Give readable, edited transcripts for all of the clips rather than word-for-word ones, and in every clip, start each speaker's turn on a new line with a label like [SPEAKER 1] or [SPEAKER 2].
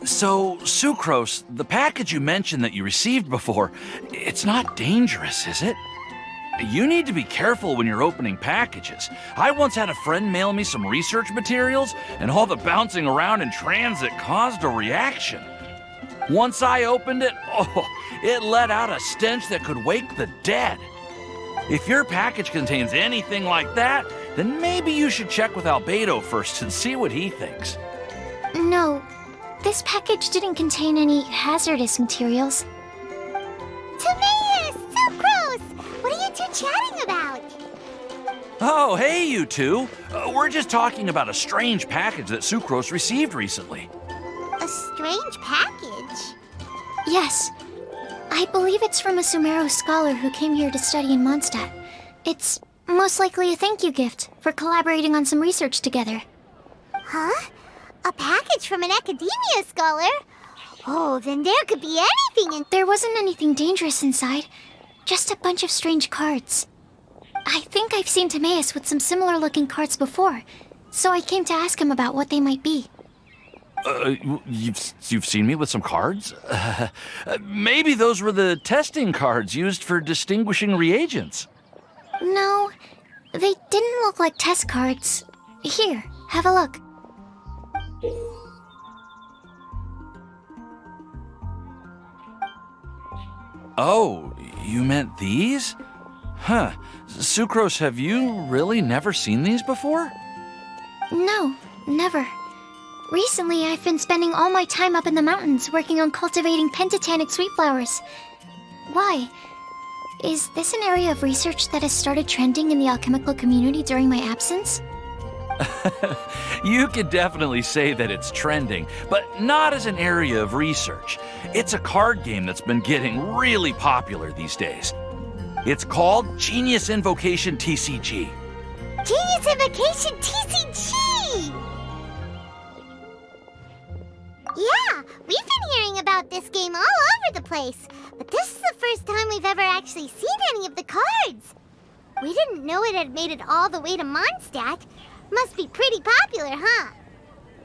[SPEAKER 1] So, Sucrose, the package you mentioned that you received before, it's not dangerous, is it? You need to be careful when you're opening packages. I once had a friend mail me some research materials, and all the bouncing around in transit caused a reaction. Once I opened it, it let out a stench that could wake the dead. If your package contains anything like that, then maybe you should check with Albedo first and see what he thinks.
[SPEAKER 2] No, this package didn't contain any hazardous materials.
[SPEAKER 3] Timaeus! Sucrose! What are you two chatting about?
[SPEAKER 1] Oh, hey, you two. We're just talking about a strange package that Sucrose received recently.
[SPEAKER 3] A strange package?
[SPEAKER 2] Yes, I believe it's from a Sumeru scholar who came here to study in Mondstadt. It's most likely a thank you gift for collaborating on some research together.
[SPEAKER 3] Huh? A package from an academia scholar? Oh, then there could be anything in...
[SPEAKER 2] There wasn't anything dangerous inside, just a bunch of strange cards. I think I've seen Timaeus with some similar looking cards before, so I came to ask him about what they might be.
[SPEAKER 1] You've seen me with some cards? Maybe those were the testing cards used for distinguishing reagents.
[SPEAKER 2] No, they didn't look like test cards. Here, have a look.
[SPEAKER 1] Oh, you meant these? Huh. Sucrose, have you really never seen these before?
[SPEAKER 2] No, never. Recently, I've been spending all my time up in the mountains working on cultivating pentatonic sweet flowers. Why? Is this an area of research that has started trending in the alchemical community during my absence?
[SPEAKER 1] You could definitely say that it's trending, but not as an area of research. It's a card game that's been getting really popular these days. It's called Genius Invocation TCG.
[SPEAKER 3] Genius Invocation TCG! Yeah, we've been hearing about this game all over the place, but this is the first time we've ever actually seen any of the cards. We didn't know it had made it all the way to Mondstadt. Must be pretty popular, huh?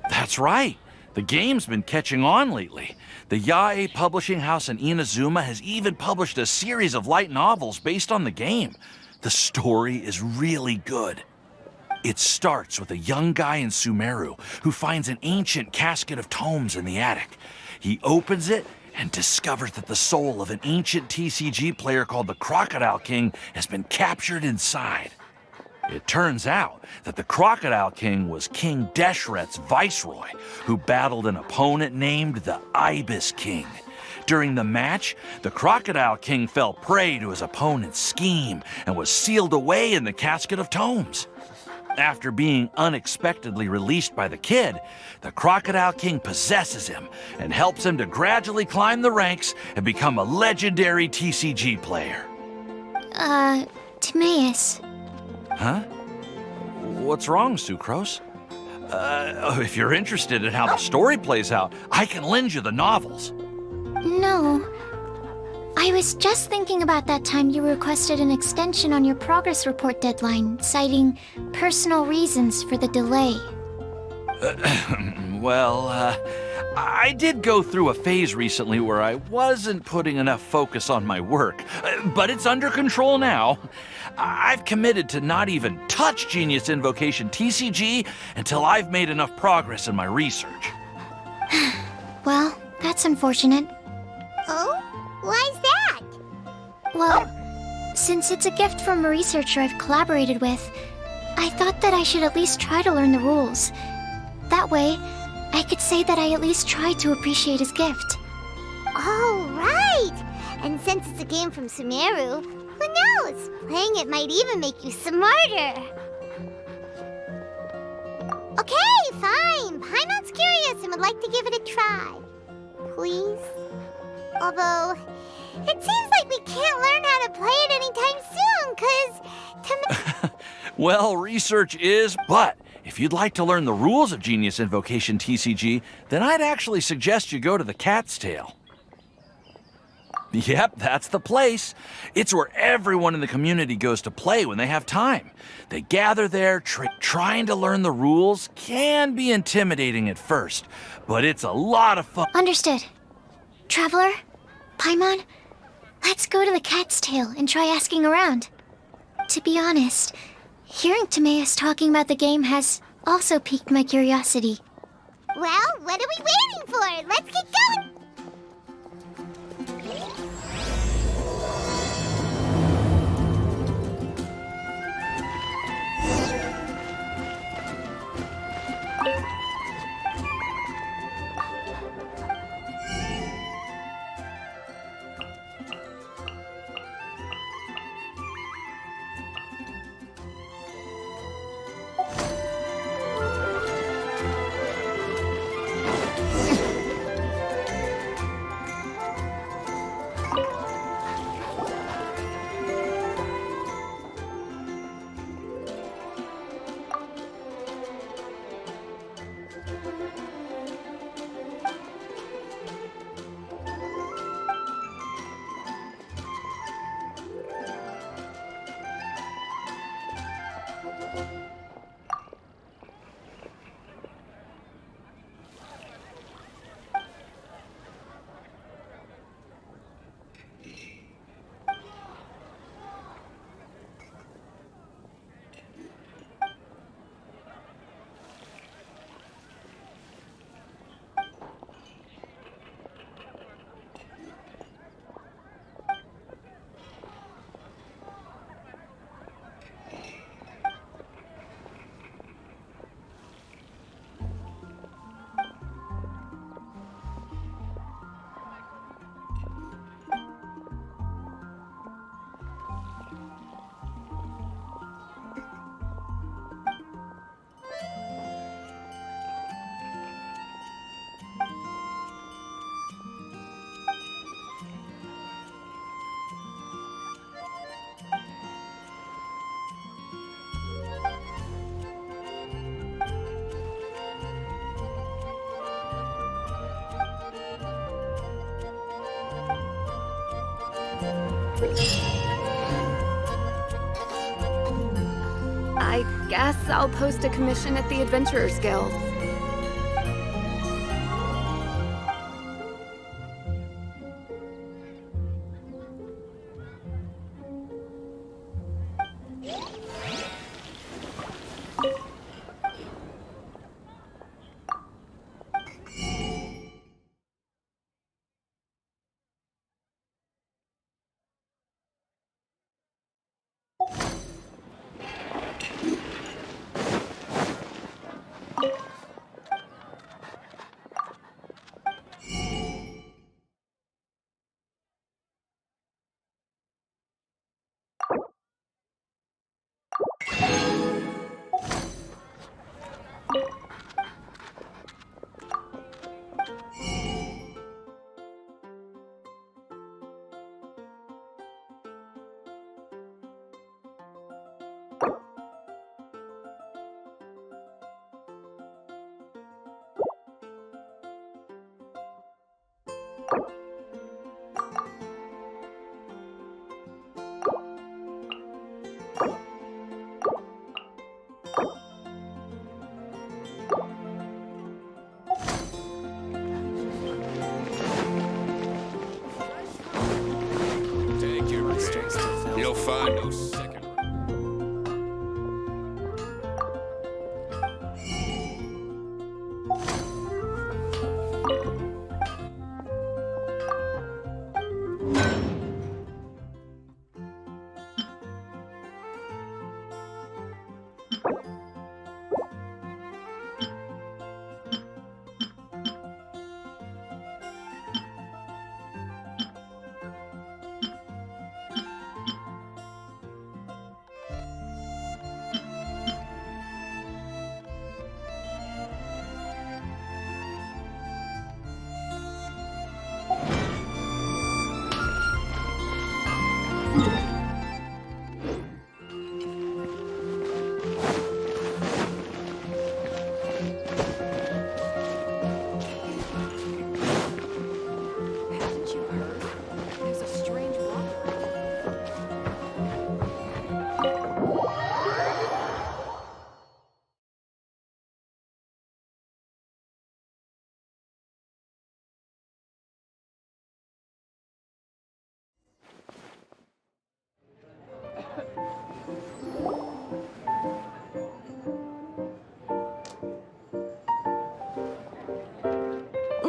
[SPEAKER 1] That's right. The game's been catching on lately. The Yae publishing house in Inazuma has even published a series of light novels based on the game. The story is really good. It starts with a young guy in Sumeru who finds an ancient casket of tomes in the attic. He opens it and discovers that the soul of an ancient TCG player called the Crocodile King has been captured inside. It turns out that the Crocodile King was King Deshret's viceroy, who battled an opponent named the Ibis King. During the match, the Crocodile King fell prey to his opponent's scheme and was sealed away in the casket of tomes. After being unexpectedly released by the kid, the Crocodile King possesses him and helps him to gradually climb the ranks and become a legendary TCG player.
[SPEAKER 2] Timaeus.
[SPEAKER 1] Huh? What's wrong, Sucrose? If you're interested in how the story plays out, I can lend you the novels.
[SPEAKER 2] No. I was just thinking about that time you requested an extension on your progress report deadline, citing personal reasons for the delay.
[SPEAKER 1] I did go through a phase recently where I wasn't putting enough focus on my work, but it's under control now. I've committed to not even touch Genius Invocation TCG until I've made enough progress in my research.
[SPEAKER 2] Well, that's unfortunate.
[SPEAKER 3] Oh? Why's that?
[SPEAKER 2] Well, since it's a gift from a researcher I've collaborated with, I thought that I should at least try to learn the rules. That way, I could say that I at least tried to appreciate his gift.
[SPEAKER 3] Oh, right! And since it's a game from Sumeru, who knows? Playing it might even make you smarter. Okay, fine. Paimon's curious and would like to give it a try. Please? Although, it seems like we can't learn how to play it anytime soon, 'cause...
[SPEAKER 1] Well, research is, but if you'd like to learn the rules of Genius Invocation TCG, then I'd actually suggest you go to the Cat's Tail. Yep, that's the place. It's where everyone in the community goes to play when they have time. They gather there, trying to learn the rules can be intimidating at first, but it's a lot of fun.
[SPEAKER 2] Understood. Traveler? Paimon? Let's go to the Cat's Tail and try asking around. To be honest, hearing Timaeus talking about the game has also piqued my curiosity.
[SPEAKER 3] Well, what are we waiting for? Let's get going!
[SPEAKER 4] I guess I'll post a commission at the Adventurers Guild.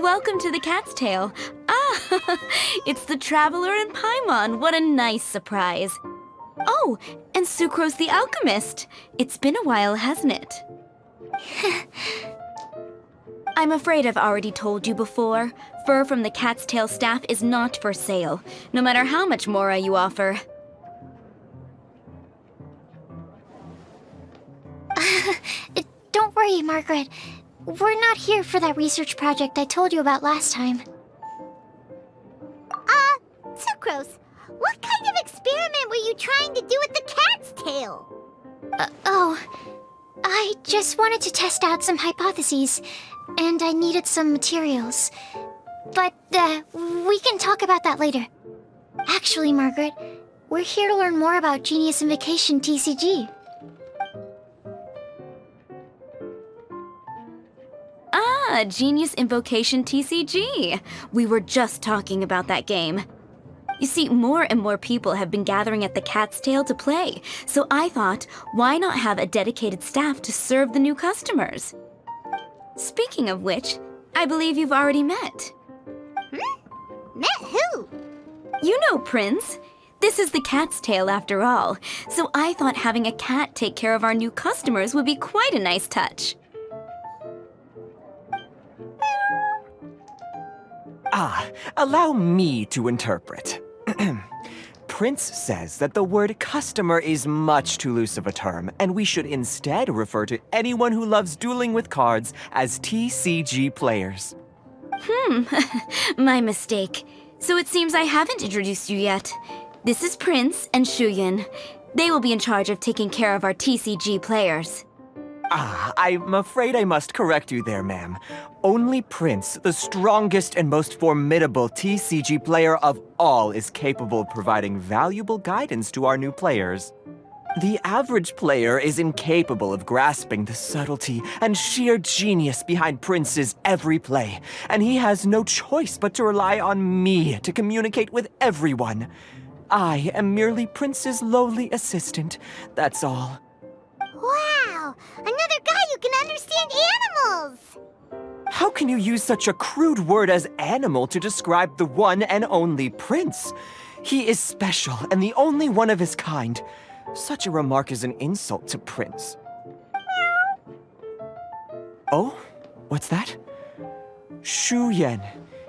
[SPEAKER 5] Welcome to the Cat's Tail. Ah, it's the Traveler and Paimon. What a nice surprise. Oh, and Sucrose the Alchemist. It's been a while, hasn't it? I'm afraid I've already told you before. Fur from the Cat's Tail staff is not for sale, no matter how much Mora you offer.
[SPEAKER 2] Don't worry, Margaret. We're not here for that research project I told you about last time.
[SPEAKER 3] Sucrose, what kind of experiment were you trying to do with the cat's tail?
[SPEAKER 2] I just wanted to test out some hypotheses, and I needed some materials. But, we can talk about that later. Actually, Margaret, we're here to learn more about Genius Invocation TCG.
[SPEAKER 5] Ah, Genius Invocation TCG. We were just talking about that game. You see, more and more people have been gathering at the Cat's Tail to play, so I thought, why not have a dedicated staff to serve the new customers? Speaking of which, I believe you've already met.
[SPEAKER 3] Met who?
[SPEAKER 5] You know Prince. This is the Cat's Tail after all, so I thought having a cat take care of our new customers would be quite a nice touch.
[SPEAKER 6] Allow me to interpret. Prince says that the word customer is much too loose of a term, and we should instead refer to anyone who loves dueling with cards as TCG players.
[SPEAKER 5] My mistake. So it seems I haven't introduced you yet. This is Prince and Shuyan. They will be in charge of taking care of our TCG players.
[SPEAKER 6] I'm afraid I must correct you there, ma'am. Only Prince, the strongest and most formidable TCG player of all, is capable of providing valuable guidance to our new players. The average player is incapable of grasping the subtlety and sheer genius behind Prince's every play, and he has no choice but to rely on me to communicate with everyone. I am merely Prince's lowly assistant, that's all.
[SPEAKER 3] Wow! Another guy who can understand animals!
[SPEAKER 6] How can you use such a crude word as animal to describe the one and only Prince? He is special and the only one of his kind. Such a remark is an insult to Prince. Oh? What's that? Shuyan.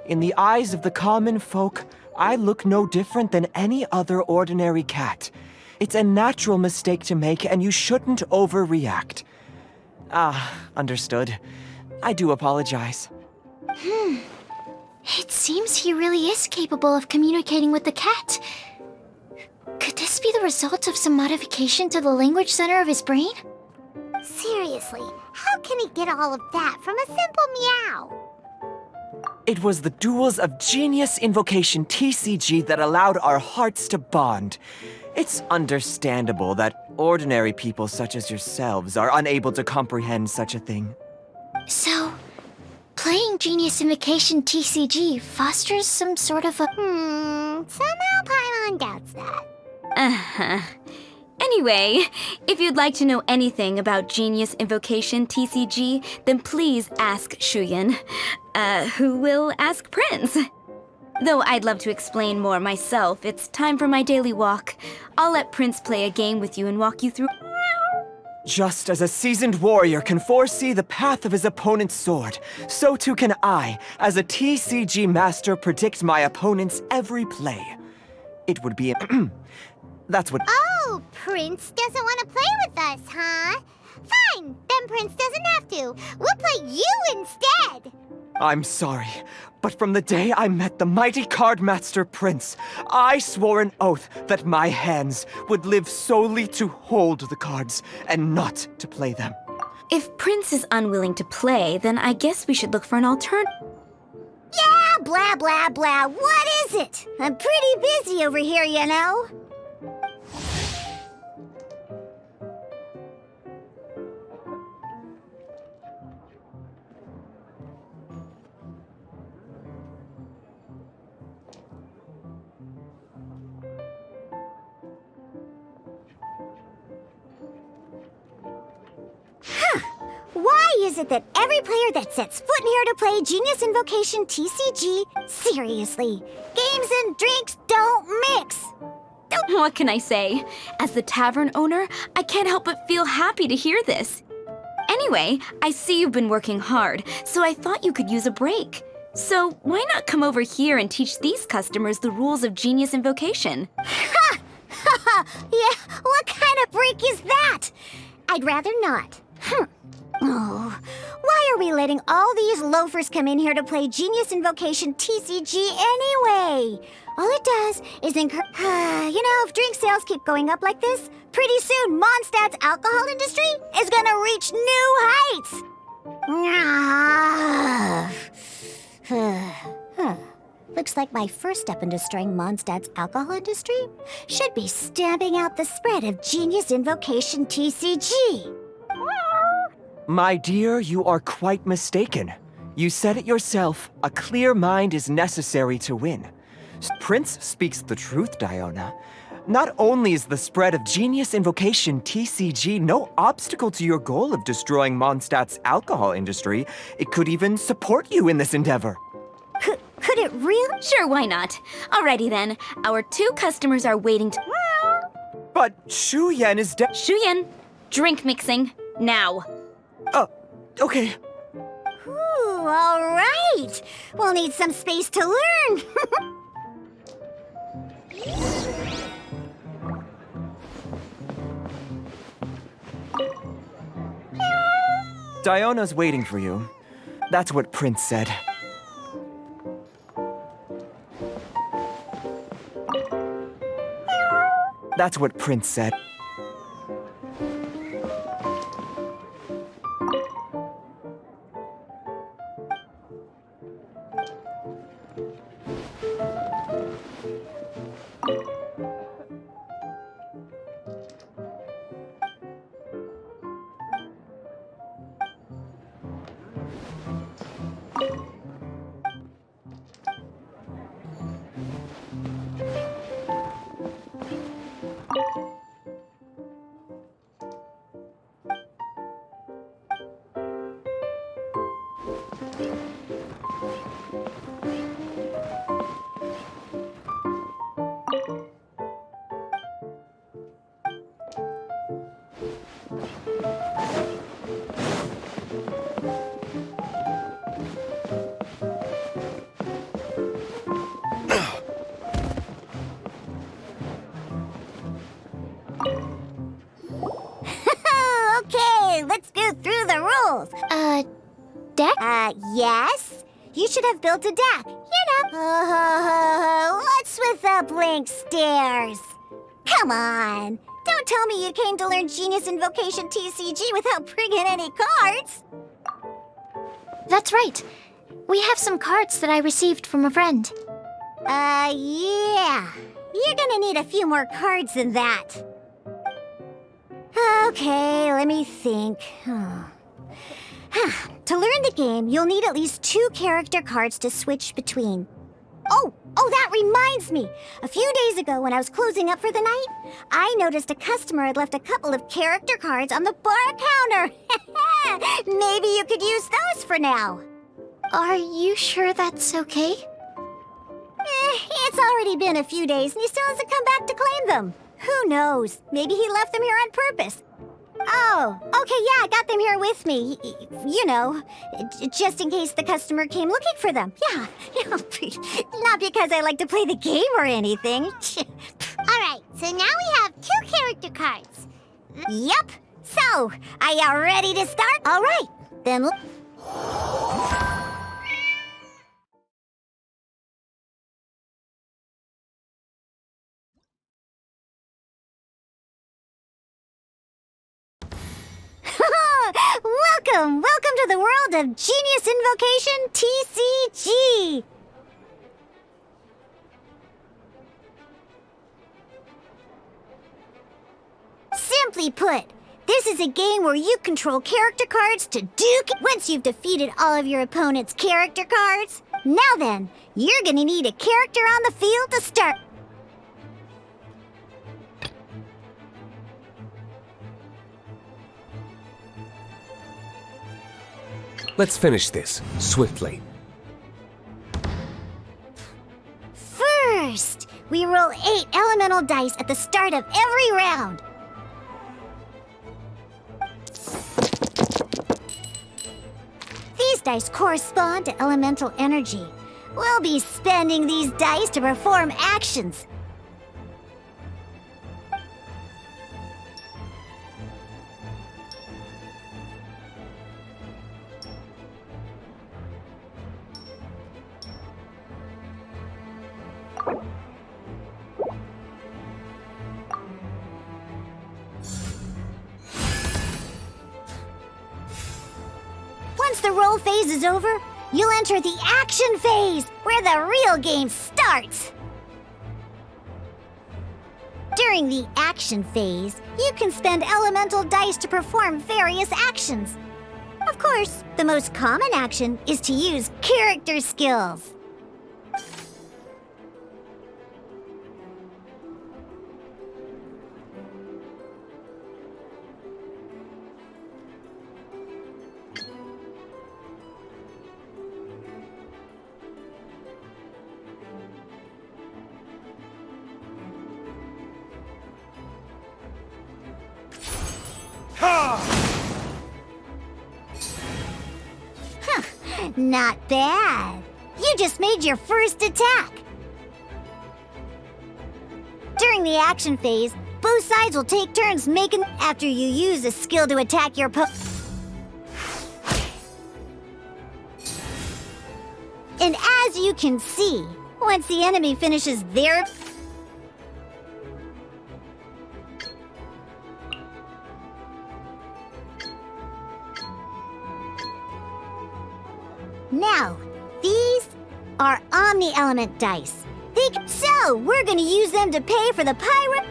[SPEAKER 6] In the eyes of the common folk, I look no different than any other ordinary cat. It's a natural mistake to make, and you shouldn't overreact. Understood. I do apologize.
[SPEAKER 2] It seems he really is capable of communicating with the cat. Could this be the result of some modification to the language center of his brain?
[SPEAKER 3] Seriously, how can he get all of that from a simple meow?
[SPEAKER 6] It was the duels of Genius Invocation TCG that allowed our hearts to bond. It's understandable that ordinary people such as yourselves are unable to comprehend such a thing.
[SPEAKER 2] So, playing Genius Invocation TCG fosters some sort of a...
[SPEAKER 3] Somehow Paimon doubts that.
[SPEAKER 5] Anyway, if you'd like to know anything about Genius Invocation TCG, then please ask Shuyan, who will ask Prince. Though I'd love to explain more myself, it's time for my daily walk. I'll let Prince play a game with you and walk you through...
[SPEAKER 6] Just as a seasoned warrior can foresee the path of his opponent's sword, so too can I, as a TCG master, predict my opponent's every play. It would be... That's what...
[SPEAKER 3] Oh, Prince doesn't want to play with us, huh? Fine, then Prince doesn't have to. We'll play you instead.
[SPEAKER 6] I'm sorry, but from the day I met the mighty cardmaster Prince, I swore an oath that my hands would live solely to hold the cards and not to play them.
[SPEAKER 5] If Prince is unwilling to play, then I guess we should look for an alternative.
[SPEAKER 3] Yeah, blah, blah, blah. What is it? I'm pretty busy over here, you know. Why is it that every player that sets foot in here to play Genius Invocation TCG, seriously, games and drinks don't mix?
[SPEAKER 5] What can I say? As the tavern owner, I can't help but feel happy to hear this. Anyway, I see you've been working hard, so I thought you could use a break. So why not come over here and teach these customers the rules of Genius Invocation?
[SPEAKER 3] Ha! Ha ha! Yeah, what kind of break is that? I'd rather not. Oh, why are we letting all these loafers come in here to play Genius Invocation TCG anyway? All it does is if drink sales keep going up like this, pretty soon Mondstadt's alcohol industry is gonna reach new heights. Looks like my first step in destroying Mondstadt's alcohol industry should be stamping out the spread of Genius Invocation TCG.
[SPEAKER 6] My dear, you are quite mistaken. You said it yourself, a clear mind is necessary to win. Prince speaks the truth, Diona. Not only is the spread of Genius Invocation TCG no obstacle to your goal of destroying Mondstadt's alcohol industry, it could even support you in this endeavor.
[SPEAKER 3] Could it really?
[SPEAKER 5] Sure, why not? Alrighty then, our 2 customers are waiting to...
[SPEAKER 6] But Shuyen is
[SPEAKER 5] Shuyan, drink mixing, now.
[SPEAKER 6] Okay.
[SPEAKER 3] Ooh, all right. We'll need some space to learn.
[SPEAKER 6] Diona's waiting for you. That's what Prince said. That's what Prince said.
[SPEAKER 3] Okay, let's go through the rules.
[SPEAKER 2] Deck?
[SPEAKER 3] Yes? You should have built a deck. What's with the blank stares? Come on. Don't tell me you came to learn Genius Invocation TCG without bringing any cards.
[SPEAKER 2] That's right. We have some cards that I received from a friend.
[SPEAKER 3] Yeah. You're gonna need a few more cards than that. Okay, let me think. To learn the game, you'll need at least 2 character cards to switch between. Oh, that reminds me. A few days ago when I was closing up for the night, I noticed a customer had left a couple of character cards on the bar counter. Maybe you could use those for now.
[SPEAKER 2] Are you sure that's okay?
[SPEAKER 3] It's already been a few days and he still hasn't come back to claim them. Who knows? Maybe he left them here on purpose. Oh, okay, yeah, I got them here with me. You know, just in case the customer came looking for them. Yeah, not because I like to play the game or anything.
[SPEAKER 7] All right, so now we have 2 character cards.
[SPEAKER 3] Yep. So, are you ready to start? All right, then. Welcome to the world of Genius Invocation TCG! Simply put, this is a game where you control character cards to duke once you've defeated all of your opponent's character cards. Now then, you're gonna need a character on the field to start.
[SPEAKER 8] Let's finish this, swiftly.
[SPEAKER 3] First, we roll 8 elemental dice at the start of every round. These dice correspond to elemental energy. We'll be spending these dice to perform actions. Once the roll phase is over, you'll enter the action phase, where the real game starts. During the action phase, you can spend elemental dice to perform various actions. Of course, the most common action is to use character skills. Not bad. You just made your first attack. During the action phase, both sides will take turns making after you use a skill to attack your And as you can see, once the enemy finishes their Now, these are omni-element dice. So, we're gonna use them to pay for the pirate.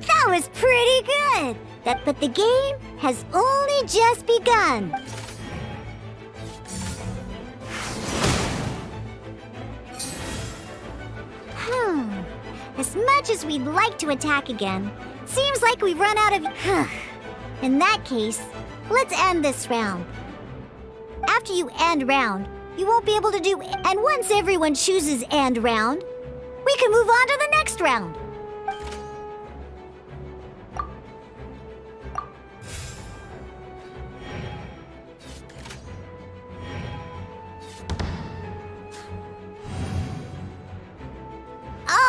[SPEAKER 3] That was pretty good! But the game has only just begun. As much as we'd like to attack again, seems like we've run out of... In that case, let's end this round. After you end round, you won't be able to do... And once everyone chooses end round, we can move on to the next round.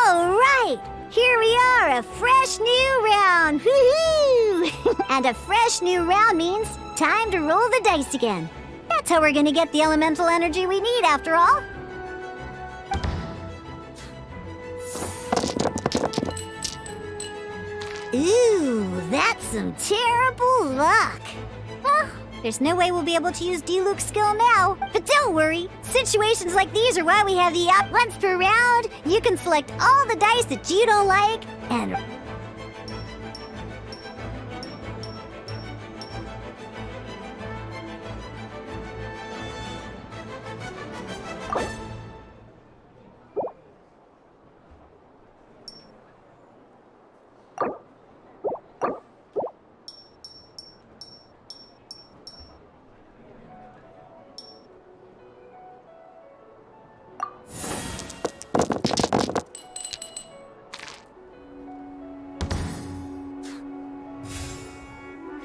[SPEAKER 3] All right, here we are, a fresh new round. Woohoo! And a fresh new round means time to roll the dice again. That's how we're gonna get the elemental energy we need, after all. Ooh, that's some terrible luck. Well, there's no way we'll be able to use Diluc's skill now. But don't worry, situations like these are why we have the op. Once per round, you can select all the dice that you don't like and...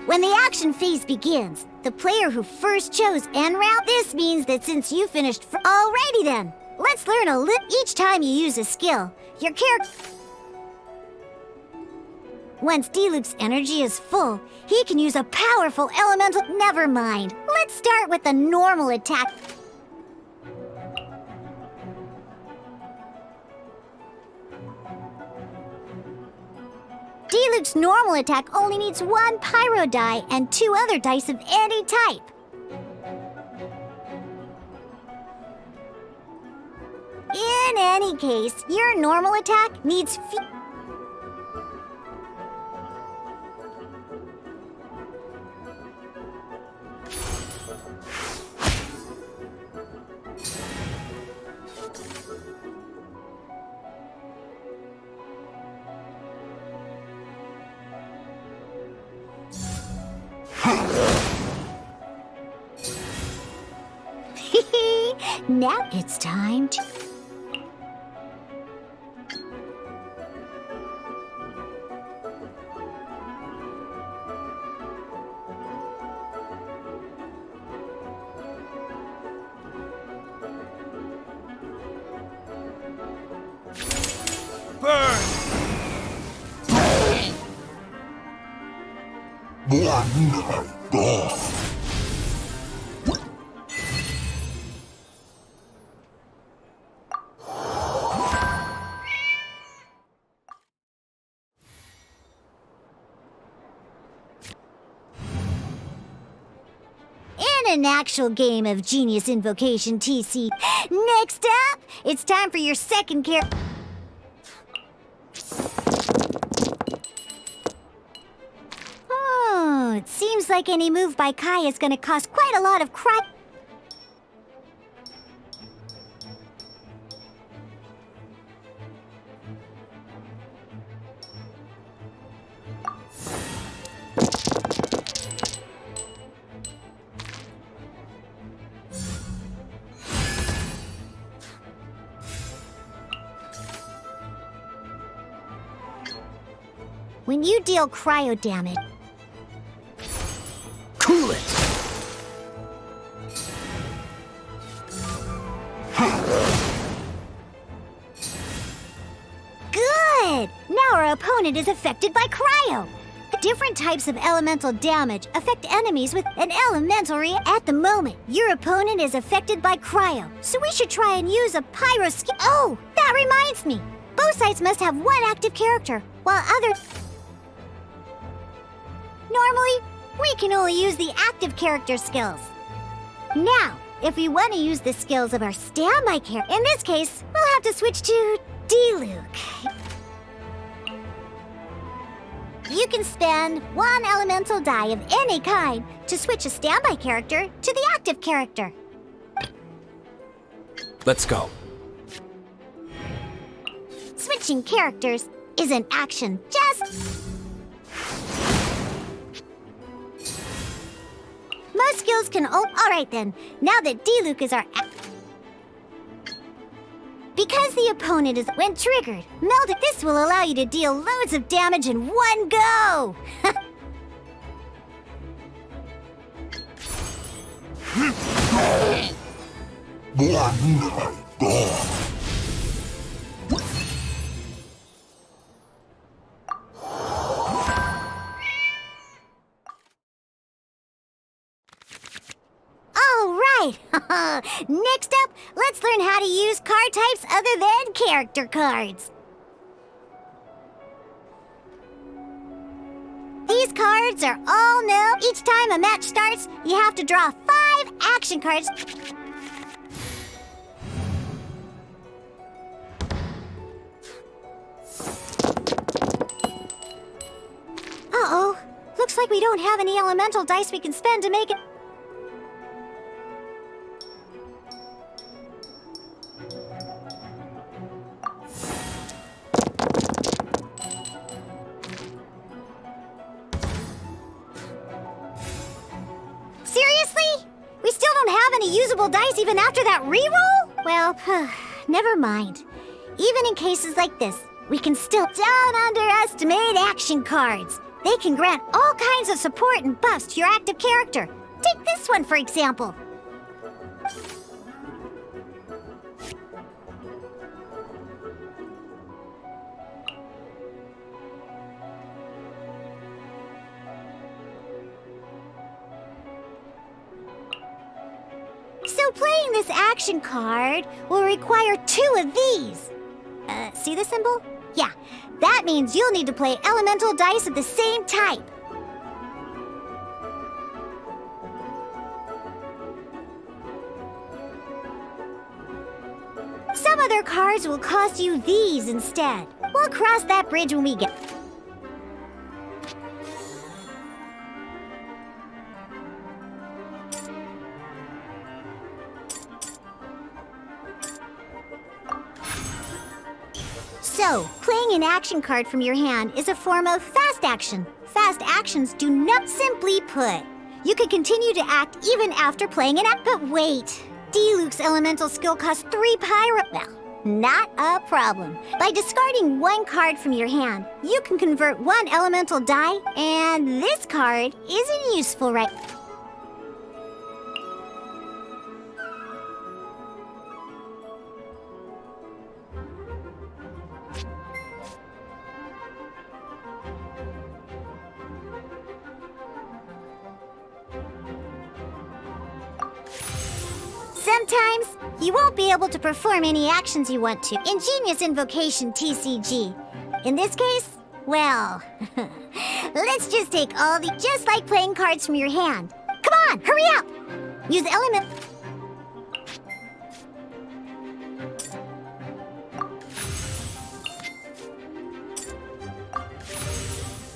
[SPEAKER 3] When the action phase begins, the player who first chose end round, this means that since you finished alrighty then, let's learn a each time you use a skill, your character... Once Diluc's energy is full, he can use a powerful elemental... Never mind, let's start with the normal attack. Diluc D-Luke's normal attack only needs 1 pyro die and 2 other dice of any type. In any case, your normal attack needs Now it's time to... an actual game of Genius Invocation TC. Next up, it's time for your second character. Oh, it seems like any move by Kai is gonna cost quite a lot of crap. When you deal cryo damage,
[SPEAKER 8] Cool it!
[SPEAKER 3] good! Now our opponent is affected by cryo. Different types of elemental damage affect enemies with an elemental at the moment. Your opponent is affected by cryo, so we should try and use a pyro skill. Oh, that reminds me. Both sides must have 1 active character, while others... Normally, we can only use the active character skills. Now, if we want to use the skills of our standby character, in this case, we'll have to switch to D-Luke. You can spend 1 elemental die of any kind to switch a standby character to the active character.
[SPEAKER 8] Let's go.
[SPEAKER 3] Switching characters is an action, just... Most skills can... Oh, alright then. Now that D-Luke is our... Because the opponent is... When triggered, meld it. This will allow you to deal loads of damage in one go! Next up, let's learn how to use card types other than character cards. These cards are all new. Each time a match starts, you have to draw 5 action cards. Uh-oh. Looks like we don't have any elemental dice we can spend to make it... Usable dice even after that reroll? Well, never mind. Even in cases like this, we can still don't underestimate action cards. They can grant all kinds of support and buffs to your active character. Take this one, for example. So playing this action card will require 2 of these. See the symbol? Yeah, that means you'll need to play elemental dice of the same type. Some other cards will cost you these instead. We'll cross that bridge when we get... So, playing an action card from your hand is a form of fast action. Fast actions do not simply put. You can continue to act even after playing an act. But wait, Diluc's elemental skill costs 3 pyro... Well, not a problem. By discarding one card from your hand, you can convert one elemental die, and this card isn't useful right... Sometimes, you won't be able to perform any actions you want to. Ingenious invocation, TCG. In this case, well, let's just take all the... Just like playing cards from your hand. Come on, hurry up! Use element...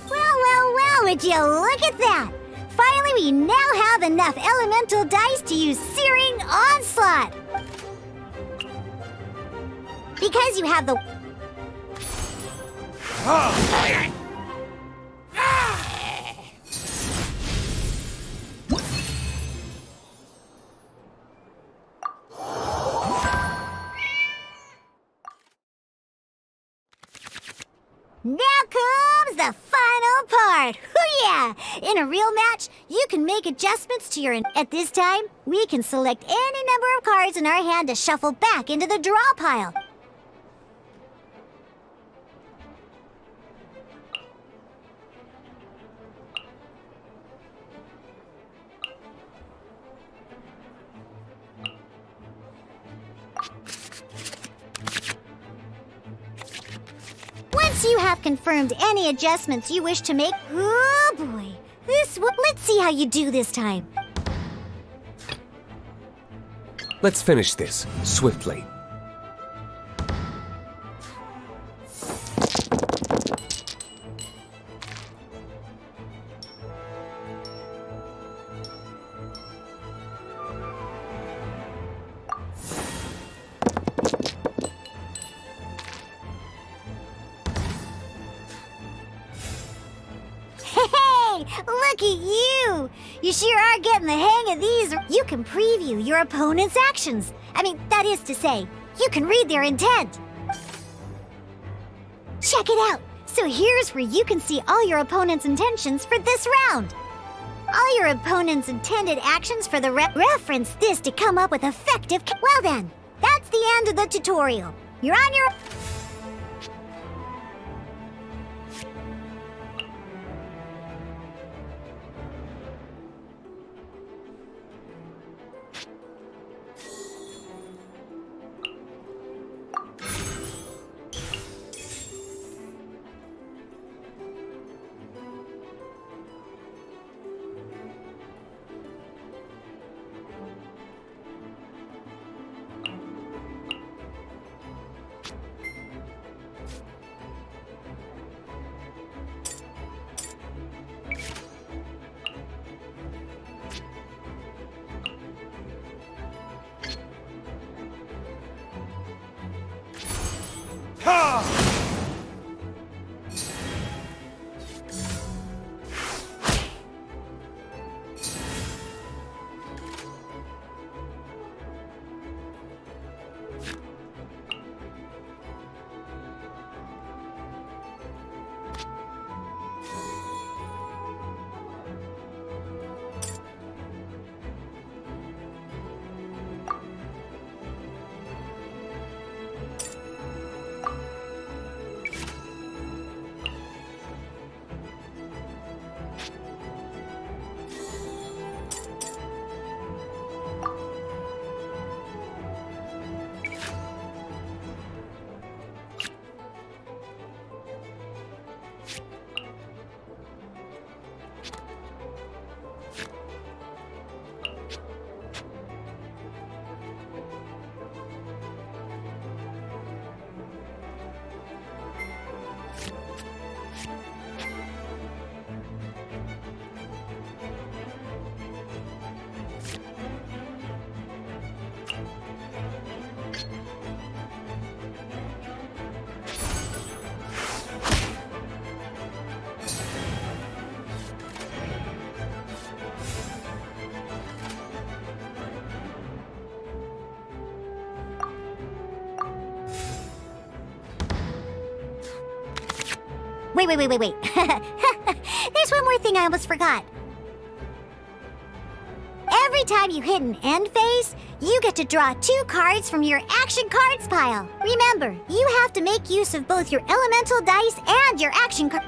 [SPEAKER 3] Well, would you look at that? Finally, we now have enough elemental dice to use Searing Onslaught! Because you have the... Now comes the final part! Hoo-yeah! In a real match, you can make adjustments to your... At this time, we can select any number of cards in our hand to shuffle back into the draw pile. Once you have confirmed any adjustments you wish to make... Oh boy, let's see how you do this time.
[SPEAKER 8] Let's finish this swiftly.
[SPEAKER 3] Look at you! You sure are getting the hang of these. You can preview your opponent's actions. That is to say, you can read their intent. Check it out! So here's where you can see all your opponent's intentions for this round. All your opponent's intended actions for the reference this to come up with effective... Well then, that's the end of the tutorial. You're on your... Wait. There's one more thing I almost forgot. Every time you hit an end phase, you get to draw 2 cards from your action cards pile. Remember, you have to make use of both your elemental dice and your action cards.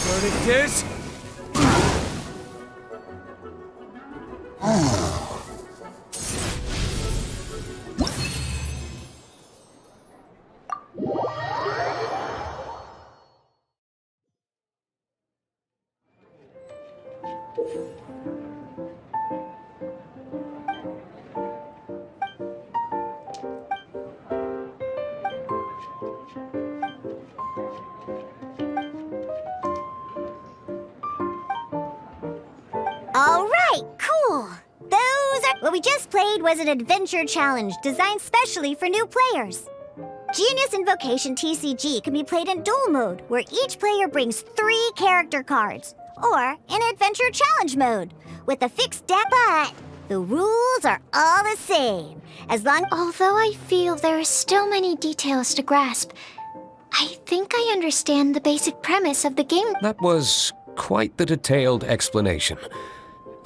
[SPEAKER 8] What it is?
[SPEAKER 3] All right, cool. What we just played was an adventure challenge designed specially for new players. Genius Invocation TCG can be played in duel mode, where each player brings 3 character cards, or in adventure challenge mode, with a fixed deck, but the rules are all the same.
[SPEAKER 2] Although I feel there are still many details to grasp, I think I understand the basic premise of the game.
[SPEAKER 8] That was quite the detailed explanation.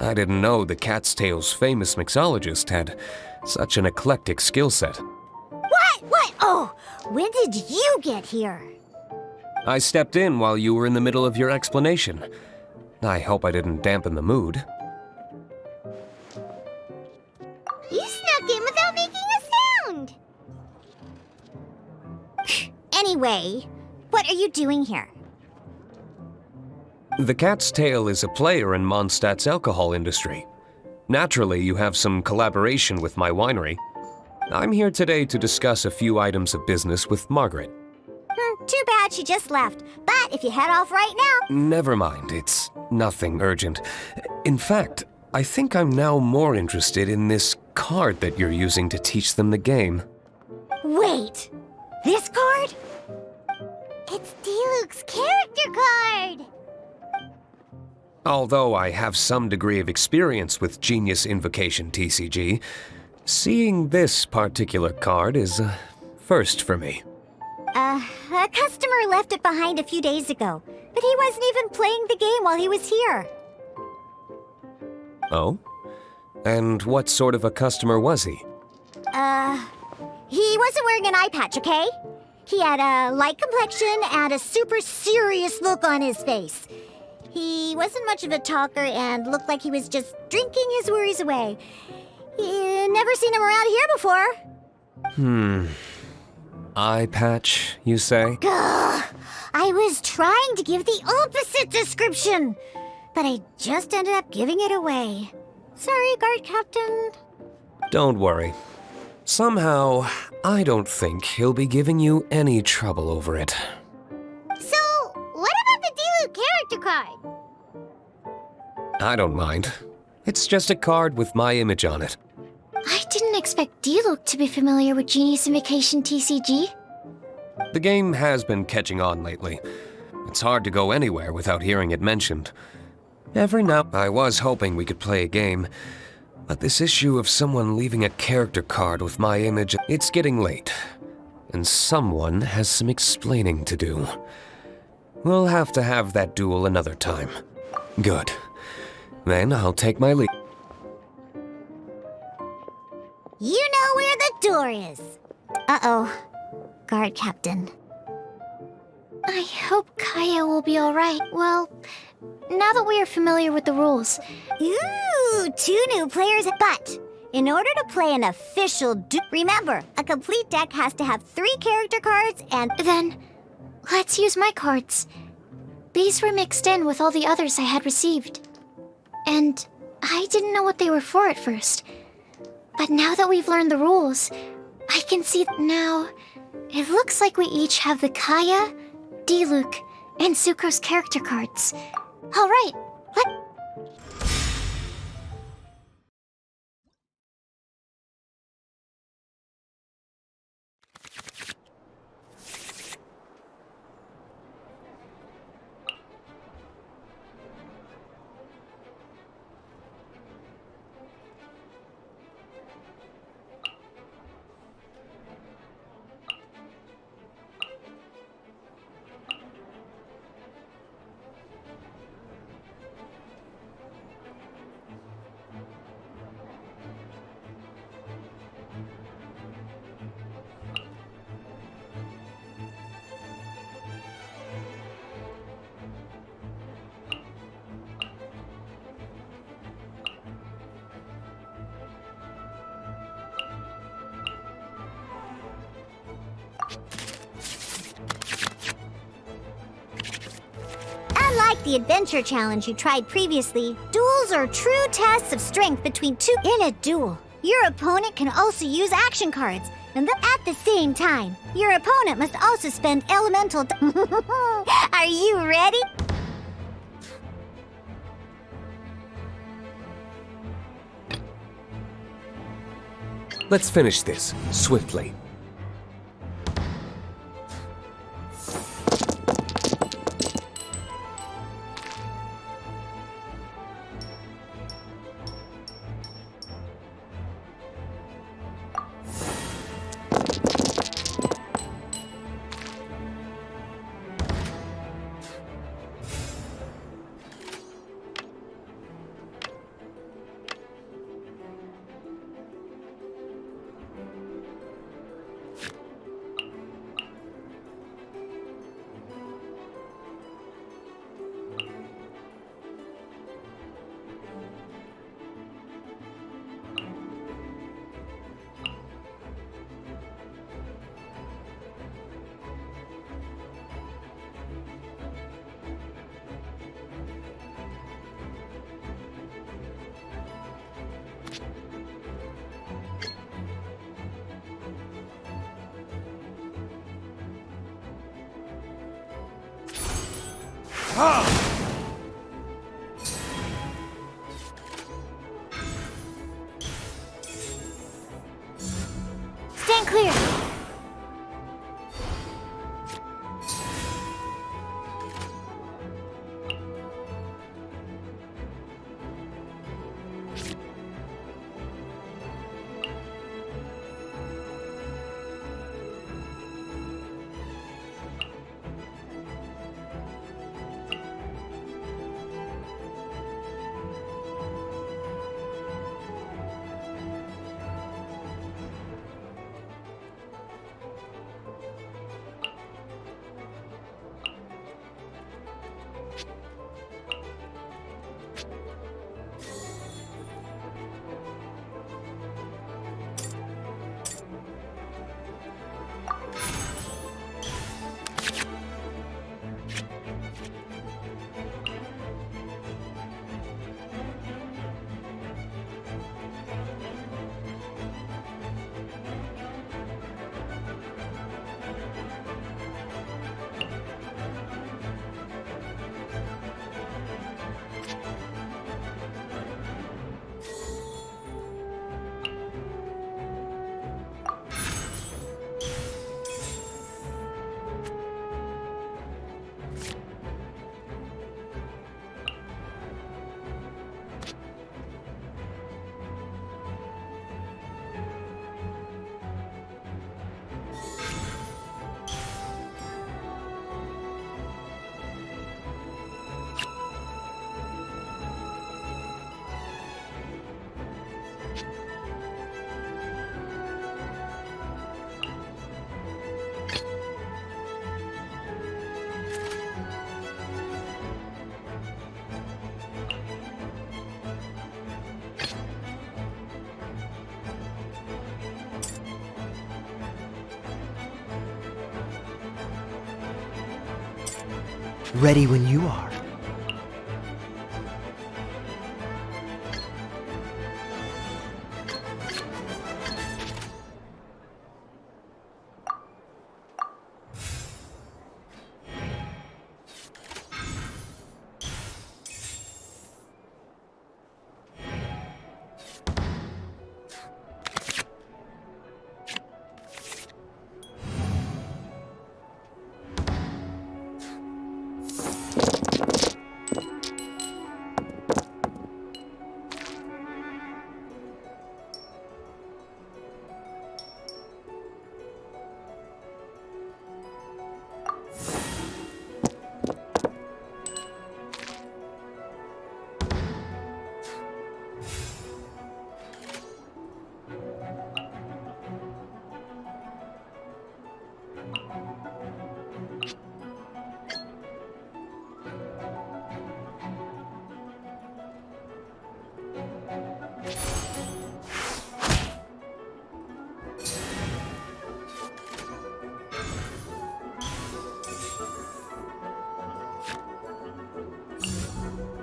[SPEAKER 8] I didn't know the Cat's Tail's famous mixologist had such an eclectic skill set.
[SPEAKER 3] What? Oh, when did you get here?
[SPEAKER 8] I stepped in while you were in the middle of your explanation. I hope I didn't dampen the mood.
[SPEAKER 3] You snuck in without making a sound. Anyway, what are you doing here?
[SPEAKER 8] The Cat's Tail is a player in Mondstadt's alcohol industry. Naturally, you have some collaboration with my winery. I'm here today to discuss a few items of business with Margaret.
[SPEAKER 3] Too bad she just left. But if you head off right now...
[SPEAKER 8] Never mind, it's nothing urgent. In fact, I think I'm now more interested in this card that you're using to teach them the game.
[SPEAKER 3] Wait! This card? It's Diluc's character card!
[SPEAKER 8] Although I have some degree of experience with Genius Invocation TCG, seeing this particular card is a first for me.
[SPEAKER 3] A customer left it behind a few days ago, but he wasn't even playing the game while he was here.
[SPEAKER 8] Oh? And what sort of a customer was he?
[SPEAKER 3] He wasn't wearing an eye patch, okay? He had a light complexion and a super serious look on his face. He wasn't much of a talker and looked like he was just drinking his worries away. Never seen him around here before.
[SPEAKER 8] Eye patch, you say?
[SPEAKER 3] Gah! I was trying to give the opposite description, but I just ended up giving it away. Sorry, guard captain.
[SPEAKER 8] Don't worry. Somehow, I don't think he'll be giving you any trouble over it.
[SPEAKER 3] So, what about the Diluc character card?
[SPEAKER 8] I don't mind. It's just a card with my image on it.
[SPEAKER 2] I didn't expect Diluc to be familiar with Genius Invocation TCG.
[SPEAKER 8] The game has been catching on lately. It's hard to go anywhere without hearing it mentioned. Every now I was hoping we could play a game, but this issue of someone leaving a character card with my image, it's getting late, and someone has some explaining to do. We'll have to have that duel another time. Good. Then I'll take my leave.
[SPEAKER 3] You know where the door is. Uh-oh. Guard captain.
[SPEAKER 2] I hope Kaya will be alright. Well, now that we are familiar with the rules.
[SPEAKER 3] Ooh, 2 new players. But in order to play an official remember, a complete deck has to have 3 character cards and...
[SPEAKER 2] Then, let's use my cards. These were mixed in with all the others I had received. And I didn't know what they were for at first. But now that we've learned the rules, I can see now. It looks like we each have the Kaya, Diluc, and Sucrose character cards. Alright,
[SPEAKER 3] Unlike the adventure challenge you tried previously, duels are true tests of strength between 2. In a duel, your opponent can also use action cards, and at the same time, your opponent must also spend elemental. Are you ready?
[SPEAKER 8] Let's finish this, swiftly.
[SPEAKER 2] stand clear.
[SPEAKER 6] Ready when you are.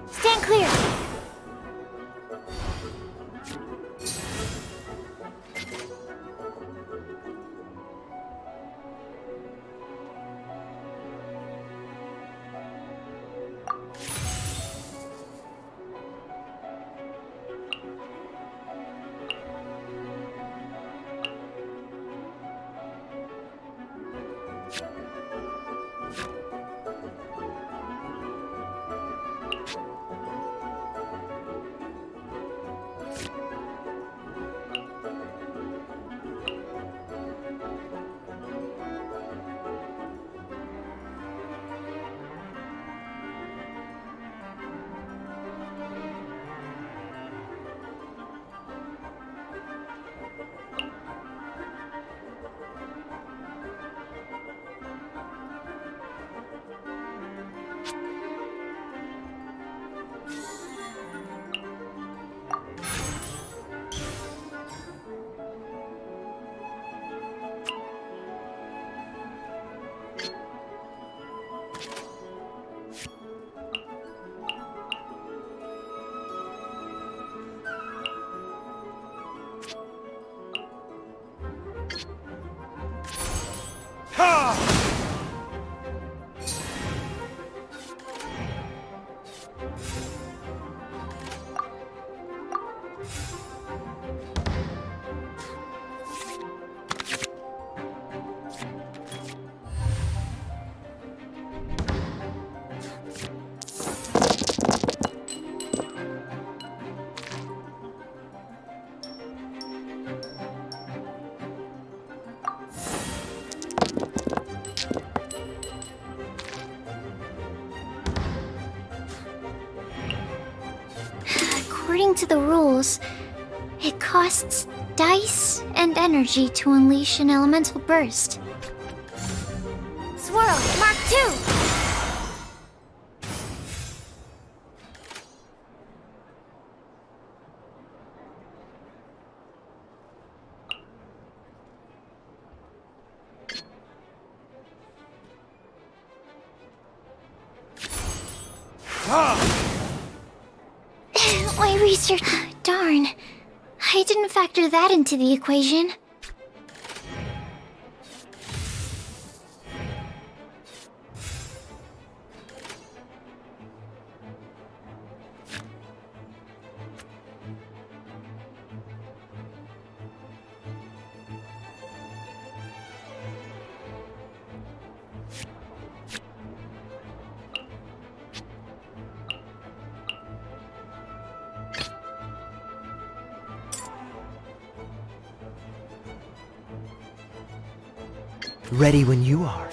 [SPEAKER 2] Stand clear! According to the rules, it costs dice and energy to unleash an elemental burst. Swirl, Mark 2! My research... Darn. I didn't factor that into the equation.
[SPEAKER 6] Ready when you are.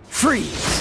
[SPEAKER 1] Freeze!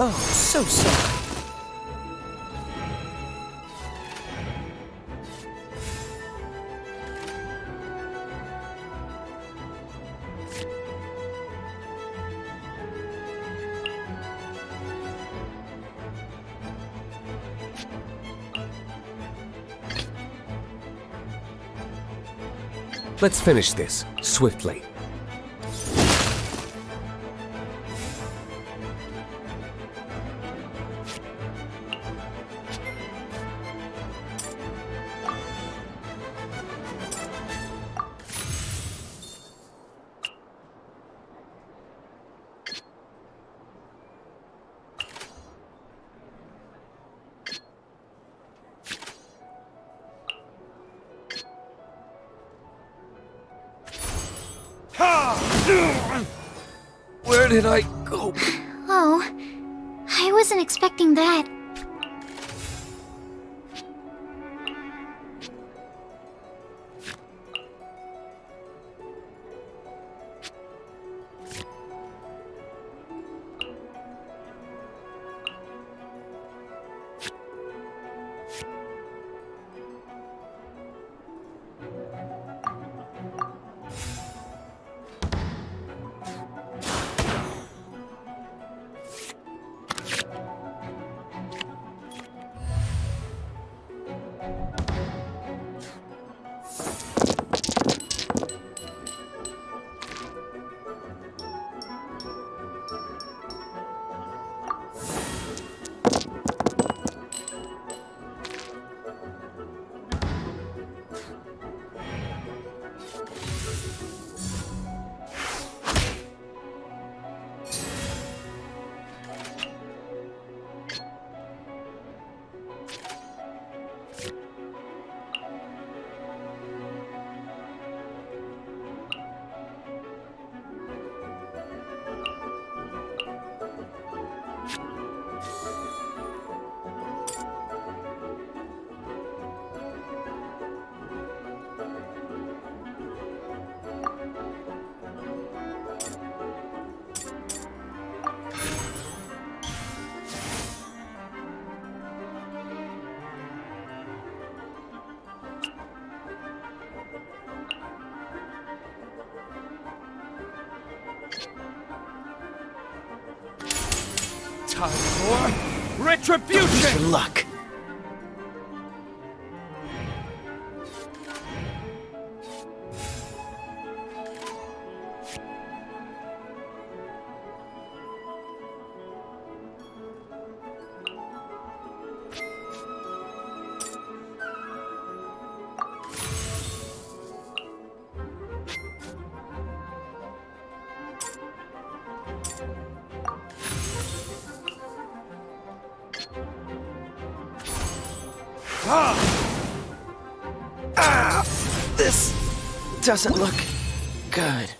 [SPEAKER 6] Oh, so sorry.
[SPEAKER 8] Let's finish this, swiftly. Where did I go?
[SPEAKER 2] Oh, I wasn't expecting that.
[SPEAKER 6] Time for retribution! Good luck. This doesn't look good.